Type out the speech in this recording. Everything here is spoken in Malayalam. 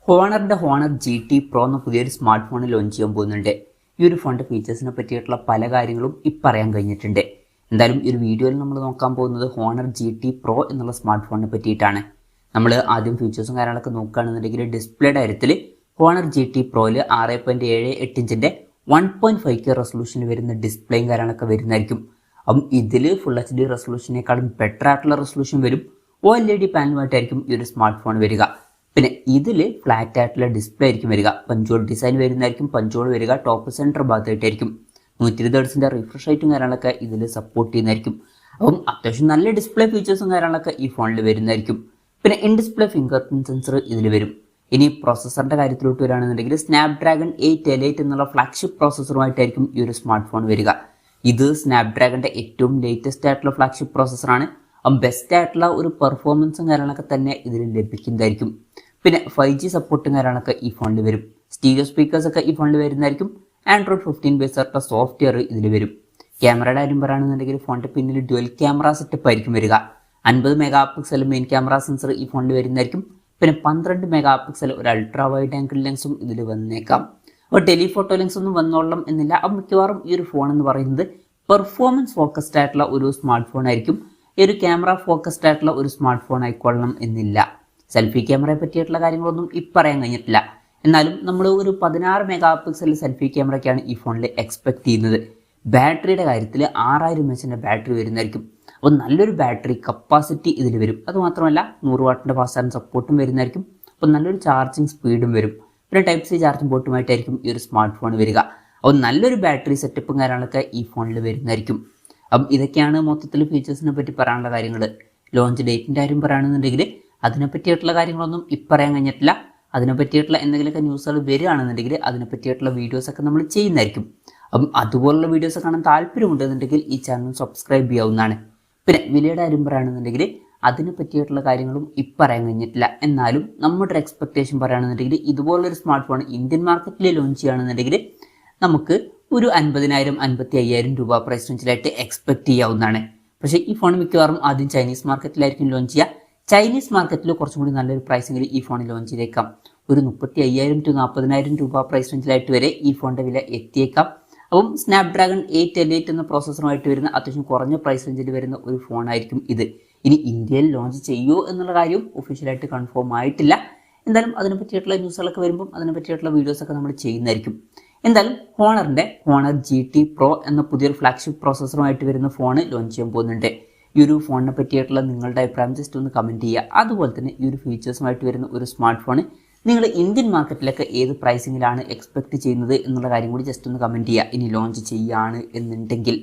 ഹോണറിന്റെ ഹോണർ GT Pro എന്ന പുതിയൊരു സ്മാർട്ട് ഫോൺ ലോഞ്ച് ചെയ്യാൻ പോകുന്നുണ്ട്. ഈ ഒരു ഫോണിന്റെ ഫീച്ചേഴ്സിനെ പറ്റിയിട്ടുള്ള പല കാര്യങ്ങളും പറയാൻ കഴിഞ്ഞിട്ടുണ്ട്. എന്തായാലും ഈ ഒരു വീഡിയോയിൽ നമ്മൾ നോക്കാൻ പോകുന്നത് ഹോണർ GT Pro എന്നുള്ള സ്മാർട്ട് ഫോണിനെ പറ്റിയിട്ടാണ്. നമ്മൾ ആദ്യം ഫീച്ചേഴ്സും കാര്യങ്ങളൊക്കെ നോക്കുകയാണെന്നുണ്ടെങ്കിൽ ഡിസ്പ്ലേയുടെ കാര്യത്തിൽ ഹോണർ GT Proയിൽ 6.78 ഇഞ്ചിന്റെ 1.5K റെസൊല്യൂഷനിൽ വരുന്ന ഡിസ്പ്ലേയും കാര്യങ്ങളൊക്കെ വരുന്നതായിരിക്കും. അപ്പം ഇതിൽ ഫുൾ HD റെസൊല്യൂഷനേക്കാളും ബെറ്റർ ആയിട്ടുള്ള റെസൊല്യൂഷൻ വരും. OLED പാനലുമായിട്ടായിരിക്കും ഈ ഒരു സ്മാർട്ട് ഫോൺ വരിക. പിന്നെ ഇതിൽ ഫ്ലാറ്റ് ആയിട്ടുള്ള ഡിസ്പ്ലേ ആയിരിക്കും വരിക. പഞ്ചോൾ ഡിസൈൻ വരുന്നതായിരിക്കും. പഞ്ചോൾ വരിക ടോപ്പ് സെൻറ്റർ ഭാഗത്തായിട്ടായിരിക്കും. 120 ഹെർട്സിൻ്റെ റിഫ്രഷ് റേറ്റും കാര്യങ്ങളൊക്കെ ഇതിൽ സപ്പോർട്ട് ചെയ്യുന്നതായിരിക്കും. അപ്പം അത്യാവശ്യം നല്ല ഡിസ്പ്ലേ ഫീച്ചേഴ്സും കാര്യങ്ങളൊക്കെ ഈ ഫോണിൽ വരുന്നതായിരിക്കും. പിന്നെ in display finger print sensor ഇതിൽ വരും. ഇനി പ്രോസസ്സറിൻ്റെ കാര്യത്തിലോട്ട് വരികയാണെന്നുണ്ടെങ്കിൽ സ്നാപ്ഡ്രാഗൺ 888 എന്നുള്ള ഫ്ലാഗ്ഷിപ്പ് പ്രോസസ്സറുമായിട്ടായിരിക്കും ഈ ഒരു സ്മാർട്ട് ഫോൺ വരിക. ഇത് സ്നാപ്ഡ്രാഗണിൻ്റെ ഏറ്റവും ലേറ്റസ്റ്റ് ആയിട്ടുള്ള ഫ്ലാഗ്ഷിപ്പ് പ്രോസസ്സറാണ്. ബെസ്റ്റ് ആയിട്ടുള്ള ഒരു പെർഫോമൻസും കാര്യങ്ങളൊക്കെ തന്നെ ഇതിൽ ലഭിക്കുന്നതായിരിക്കും. പിന്നെ 5G സപ്പോർട്ടും കാര്യങ്ങളൊക്കെ ഈ ഫോണിൽ വരും. സ്റ്റീരിയോ സ്പീക്കേഴ്സ് ഒക്കെ ഈ ഫോണിൽ വരുന്നതായിരിക്കും. Android 15 ബേസ് ആയിട്ടുള്ള സോഫ്റ്റ്വെയർ ഇതിൽ വരും. ക്യാമറയുടെ കാര്യം പറയുകയാണെന്നുണ്ടെങ്കിൽ ഫോണിൻ്റെ പിന്നിൽ ഡ്യുവൽ ക്യാമറ സെറ്റപ്പ് ആയിരിക്കും വരിക. 50 mega pixel main camera sensor ഈ ഫോണിൽ വരുന്നതായിരിക്കും. പിന്നെ 12 മെഗാ പിക്സൽ ഒരു അൾട്രാ വൈഡ് ആംഗിൾ ലെൻസും ഇതിൽ വന്നേക്കാം. അപ്പോൾ ടെലിഫോട്ടോ ലെൻസ് ഒന്നും വന്നോളണം എന്നില്ല. അപ്പം മിക്കവാറും ഈ ഒരു ഫോൺ എന്ന് പറയുന്നത് പെർഫോമൻസ് ഫോക്കസ്ഡ് ആയിട്ടുള്ള ഒരു സ്മാർട്ട് ഫോൺ ആയിരിക്കും. ഈ ഒരു ക്യാമറ ഫോക്കസ്ഡ് ആയിട്ടുള്ള ഒരു സ്മാർട്ട് ഫോൺ ആയിക്കൊള്ളണം എന്നില്ല. സെൽഫി ക്യാമറയെ പറ്റിയിട്ടുള്ള കാര്യങ്ങളൊന്നും പറയാൻ കഴിഞ്ഞിട്ടില്ല. എന്നാലും നമ്മൾ ഒരു 16 മെഗാ പിക്സൽ സെൽഫി ക്യാമറയ്ക്കാണ് ഈ ഫോണിൽ എക്സ്പെക്ട് ചെയ്യുന്നത്. ബാറ്ററിയുടെ കാര്യത്തിൽ 6000 mAh ബാറ്ററി വരുന്നതായിരിക്കും. അപ്പോൾ നല്ലൊരു ബാറ്ററി കപ്പാസിറ്റി ഇതിൽ വരും. അതുമാത്രമല്ല 100 വാട്ടിൻ്റെ ഫാസ്റ്റ് ചാർജിങ് സപ്പോർട്ടും വരുന്നതായിരിക്കും. അപ്പോൾ നല്ലൊരു ചാർജിങ് സ്പീഡും വരും. പിന്നെ Type-C ചാർജിങ് പോർട്ടുമായിട്ടായിരിക്കും ഈ ഒരു സ്മാർട്ട് ഫോൺ വരിക. അപ്പോൾ നല്ലൊരു ബാറ്ററി സെറ്റപ്പും കാര്യങ്ങളൊക്കെ ഈ ഫോണിൽ വരുന്നതായിരിക്കും. അപ്പം ഇതൊക്കെയാണ് മൊത്തത്തിൽ ഫീച്ചേഴ്സിനെ പറ്റി പറയാനുള്ള കാര്യങ്ങൾ. ലോഞ്ച് ഡേറ്റിൻ്റെ കാര്യം പറയുകയാണെന്നുണ്ടെങ്കിൽ അതിനെപ്പറ്റിയിട്ടുള്ള കാര്യങ്ങളൊന്നും പറയാൻ കഴിഞ്ഞിട്ടില്ല. അതിനെപ്പറ്റിയിട്ടുള്ള എന്തെങ്കിലുമൊക്കെ ന്യൂസുകൾ വരികയാണെന്നുണ്ടെങ്കിൽ അതിനെപ്പറ്റിയിട്ടുള്ള വീഡിയോസൊക്കെ നമ്മൾ ചെയ്യുന്നതായിരിക്കും. അപ്പം അതുപോലുള്ള വീഡിയോസ് കാണാൻ താല്പര്യമുണ്ടെന്നുണ്ടെങ്കിൽ ഈ ചാനൽ സബ്സ്ക്രൈബ് ചെയ്യാവുന്നതാണ്. പിന്നെ വിലയുടെ കാര്യം പറയുകയാണെന്നുണ്ടെങ്കിൽ അതിനെ പറ്റിയിട്ടുള്ള കാര്യങ്ങളും പറയാൻ കഴിഞ്ഞിട്ടില്ല. എന്നാലും നമ്മുടെ ഒരു എക്സ്പെക്ടേഷൻ പറയുകയാണെന്നുണ്ടെങ്കിൽ ഇതുപോലൊരു സ്മാർട്ട് ഫോൺ ഇന്ത്യൻ മാർക്കറ്റിൽ ലോഞ്ച് ചെയ്യുകയാണെന്നുണ്ടെങ്കിൽ നമുക്ക് ഒരു 50,000-55,000 രൂപ പ്രൈസ് റേഞ്ചിലായിട്ട് എക്സ്പെക്ട് ചെയ്യാവുന്നതാണ്. പക്ഷേ ഈ ഫോൺ മിക്കവാറും ആദ്യം ചൈനീസ് മാർക്കറ്റിലായിരിക്കും ലോഞ്ച് ചെയ്യുക. ചൈനീസ് മാർക്കറ്റിൽ കുറച്ചും കൂടി നല്ലൊരു പ്രൈസിങ്ങിൽ ഈ ഫോൺ ലോഞ്ച് ചെയ്തേക്കാം. ഒരു 35,000-40,000 രൂപ പ്രൈസ് റേഞ്ചിലായിട്ട് വരെ ഈ ഫോണിൻ്റെ വില എത്തിയേക്കാം. അപ്പം സ്നാപ്ഡ്രാഗൺ 888 എന്ന പ്രോസസ്സറുമായിട്ട് വരുന്ന അത്യാവശ്യം കുറഞ്ഞ പ്രൈസ് റേഞ്ചിൽ വരുന്ന ഒരു ഫോണായിരിക്കും ഇത്. ഇനി ഇന്ത്യയിൽ ലോഞ്ച് ചെയ്യുമോ എന്നുള്ള കാര്യം ഒഫീഷ്യലായിട്ട് കൺഫേം ആയിട്ടില്ല. എന്തായാലും അതിനെ പറ്റിയിട്ടുള്ള ന്യൂസുകളൊക്കെ വരുമ്പം അതിനെ പറ്റിയിട്ടുള്ള വീഡിയോസൊക്കെ നമ്മൾ ചെയ്യുന്നതായിരിക്കും. എന്തായാലും ഹോണർ GT Pro എന്ന പുതിയൊരു ഫ്ലാഗ്ഷിപ്പ് പ്രോസസ്സറുമായിട്ട് വരുന്ന ഫോൺ ലോഞ്ച് ചെയ്യാൻ പോകുന്നുണ്ട്. ഈ ഒരു ഫോണിനെ പറ്റിയിട്ടുള്ള നിങ്ങളുടെ അഭിപ്രായം ജസ്റ്റ് ഒന്ന് കമൻറ്റ് ചെയ്യുക. അതുപോലെ തന്നെ ഈ ഒരു ഫീച്ചേഴ്സുമായിട്ട് വരുന്ന ഒരു സ്മാർട്ട് ഫോൺ നിങ്ങൾ ഇന്ത്യൻ മാർക്കറ്റിലൊക്കെ ഏത് പ്രൈസിങ്ങിലാണ് എക്സ്പെക്ട് ചെയ്യുന്നത് എന്നുള്ള കാര്യം കൂടി ജസ്റ്റ് ഒന്ന് കമൻറ്റ് ചെയ്യുക. ഇനി ലോഞ്ച് ചെയ്യുകയാണ് എന്നുണ്ടെങ്കിൽ